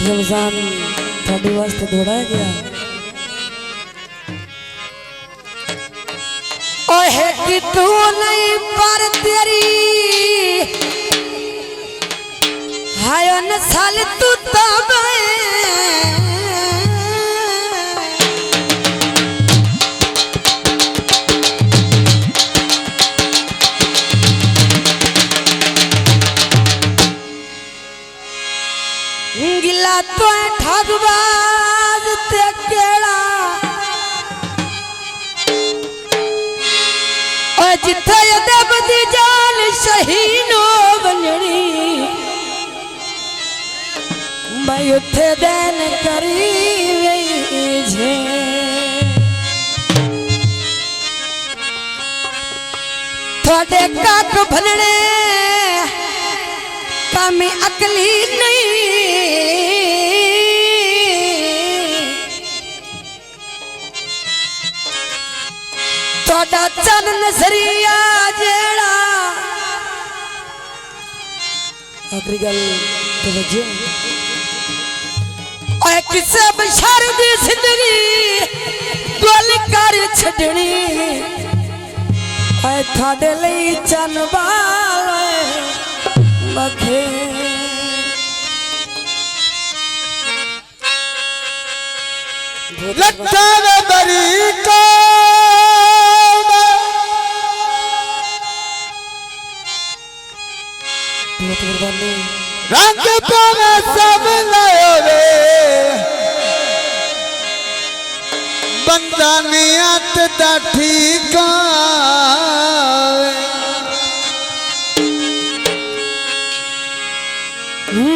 रमजान थोड़ी वास्ते दौड़ाया गया ओहे कि तू नहीं पर तेरी हाय नस्ल तू तब गिला तो ठगबाज ते केड़ा ओ जिथे अदब दी जान शहीनो बननी मैं उथे देन करी छे थोड़े काक भलने कामी अकली नहीं थोड़ा चल नजरिया जेड़ा आखिरी गल तवज्जो ओए किसे बशर दी जिंदगी गल कर छडनी ओए थाडे लई चन बाल मखे लट्ठा बरी को रंग पावे सब लायो रे बंदा नियत दा ठीक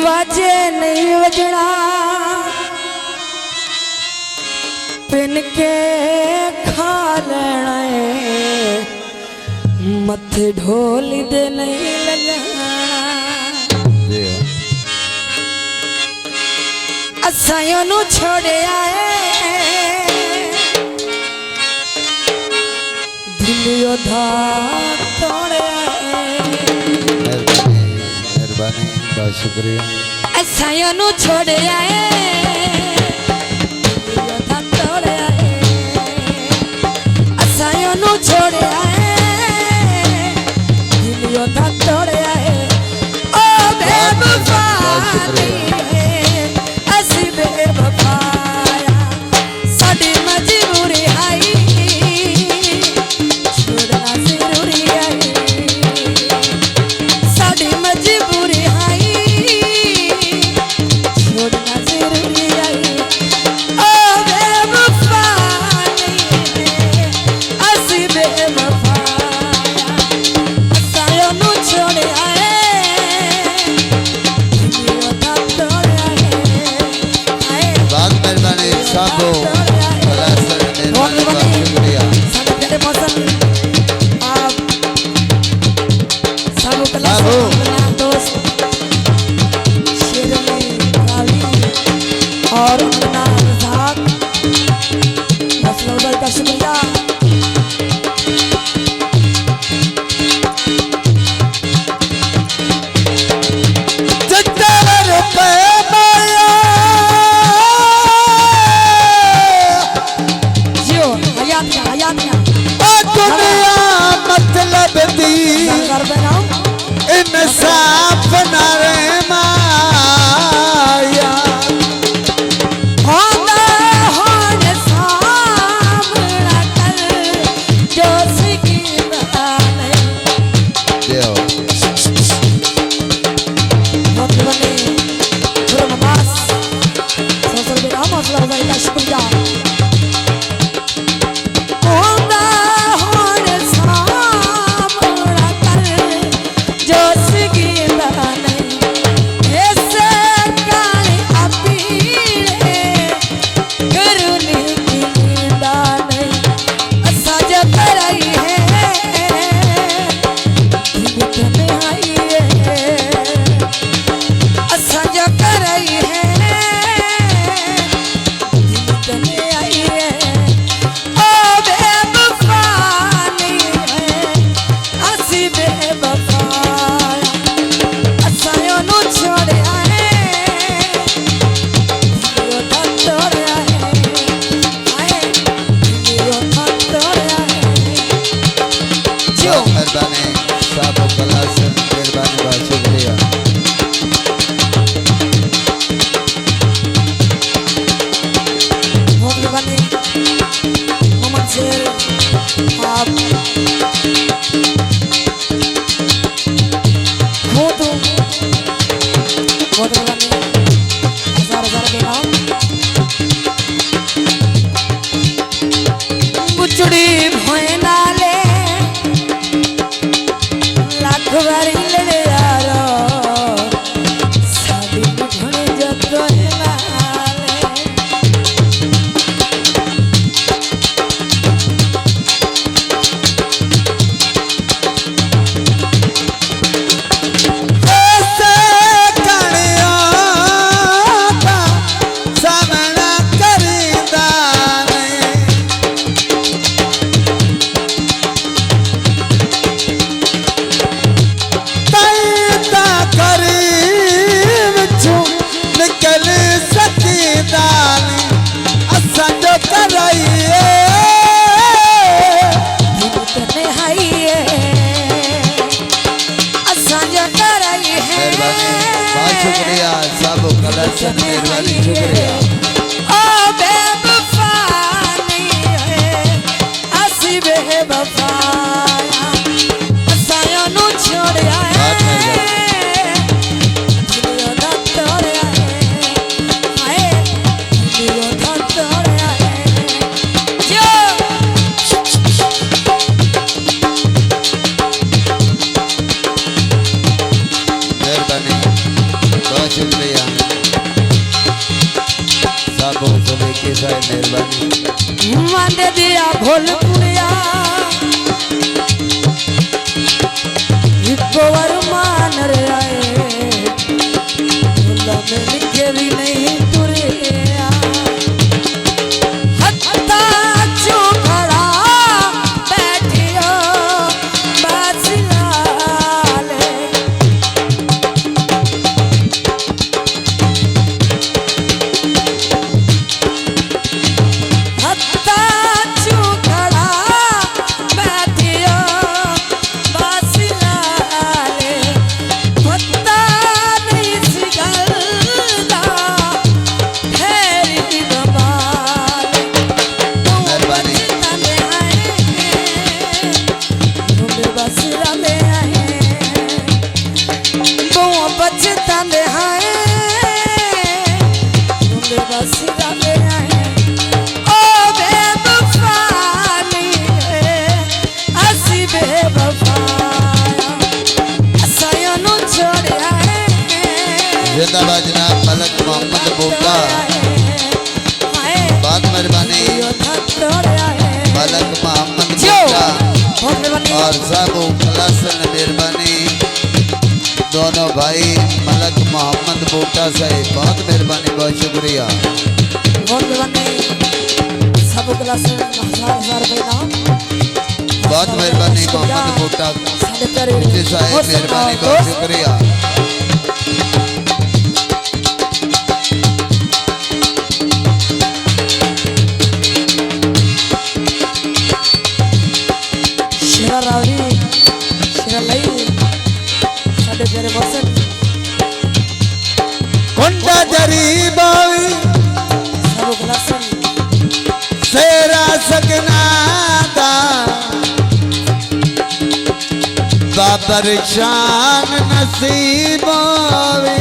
वाजे नहीं वजना पिन के खा लेना है मथे ढोल दे नहीं लगाना असायों नु छोड़े आए दिलियों धा तोड़े आए मेहरबानी बहुत शुक्रिया असायों नु छोड़े आए दिलियों धा तोड़े आए असायों नु छोड़े आए दिलियों धा तोड़े आए ओ बेवफा और अपना रज़ाक मसलूबर का शुक्रिया जियो हयात दुनिया मतलब दी इंसाफ ना रे माया होना होने सामना कर खिचड़ी भोए नाले लाख बारी ले यारो शादी में भोए जतो है नाले ऐसे कणिया का सामना करीदा नहीं तैता करीब छू निकल सकीदा नहीं असां जो कराइए तने हाइए असांजा कराई है बहुत शुक्रिया सब कलर से मेहरबानी शुक्रिया ओ बेवफा नहीं है असी बेवफा असाया नु छोड़या है दिलो दा तोड़या है हाय दिलो दा तोड़या है जो मेहरबानी बहुत शुक्रिया सब सभी के साथ मेहरबानी मांदे दिया भोलपुरिया इको वर मान रे आए भोला में लिखे भी नहीं तुरिया हत्ता चुखड़ा बैठियो बासिलाले हत्ता चुखड़ा बैठियो बासिलाले पत्ता नहीं सिगलदा फेरी बबाले मेहरबानी तने आए मुंबई बसरा में आए वो बचता में आए मुंबई बसरा में आए ओ बेवफा नहीं है असी बेवफा असाया नु छोड़या है जिंदाबाद जनाब मलक मोहम्मद बोटा बहुत मेहरबानी मलक मोहम्मद बोटा और सब क्लास मेहरबानी दोनों भाई मलक मोहम्मद बोटा साहब बहुत मेहरबानी बहुत शुक्रिया बहुत मेहरबानी मोहम्मद बोटा जी साहब मेहरबानी बहुत शुक्रिया शेरा रावड़ी शेरा लई साडे प्यारे बसन कुंडा जरी बावी सब गलासन सेरा सकना दा बाबर शान नसीब आवे